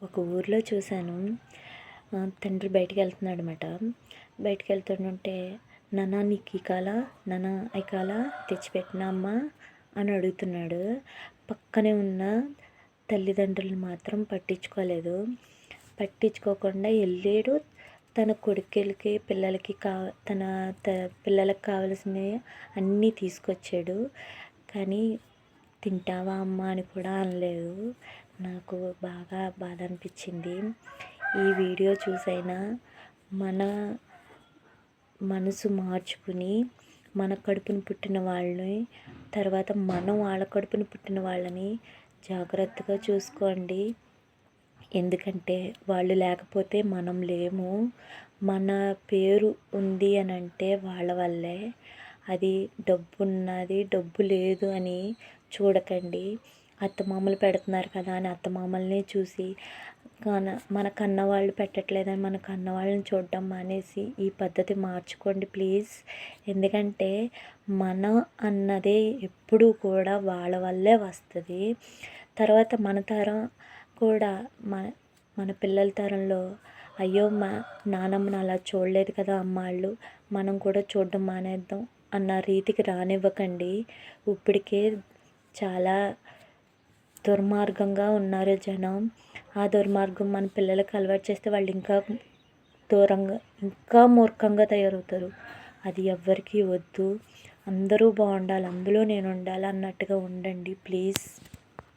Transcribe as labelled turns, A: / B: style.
A: ఒక ఊర్లో చూశాను. తండ్రి బయటికి వెళ్తున్నాడనమాట. బయటికి వెళ్తుంటే, నాన్న నీకు ఈ కాల, నాన్న ఈ కాల తెచ్చిపెట్టినా అమ్మా అని అడుగుతున్నాడు. పక్కనే ఉన్న తల్లిదండ్రులు మాత్రం పట్టించుకోలేదు. పట్టించుకోకుండా వెళ్ళాడు. తన కొడుకులకి పిల్లలకి పిల్లలకి కావాల్సినవి అన్నీ తీసుకొచ్చాడు. కానీ తింటావా అమ్మా అని కూడా అనలేదు. నాకు బాగా బాధ అనిపించింది. ఈ వీడియో చూసైనా మన మనసు మార్చుకుని మన కడుపున పుట్టిన వాళ్ళని, తర్వాత మనం వాళ్ళ కడుపున పుట్టిన వాళ్ళని జాగ్రత్తగా చూసుకోండి. ఎందుకంటే వాళ్ళు లేకపోతే మనం లేము. మన పేరు ఉంది అని అంటే వాళ్ళ వల్లే. అది డబ్బు ఉన్నది డబ్బు లేదు అని చూడకండి. అత్తమామలు పెడుతున్నారు కదా అని అత్తమామల్ని చూసి మన కన్నవాళ్ళు పెట్టట్లేదని మన కన్నవాళ్ళని చూడడం మానేసి ఈ పద్ధతి మార్చుకోండి ప్లీజ్. ఎందుకంటే మన అన్నదే ఎప్పుడూ కూడా వాళ్ళ వల్లే వస్తుంది. తర్వాత మన తరం కూడా మన పిల్లల తరంలో అయ్యో మా నానమ్మని అలా చూడలేదు కదా అమ్మాళ్ళు, మనం కూడా చూడడం మానేద్దాం అన్న రీతికి రానివ్వకండి. ఇప్పటికే చాలా దుర్మార్గంగా ఉన్నారు జనం. ఆ దుర్మార్గం మన పిల్లలకు అలవాటు చేస్తే వాళ్ళు ఇంకా మూర్ఖంగా తయారవుతారు. అది ఎవ్వరికీ వద్దు. అందరూ బాగుండాలి, అందులో నేను ఉండాలి అన్నట్టుగా ఉండండి ప్లీజ్.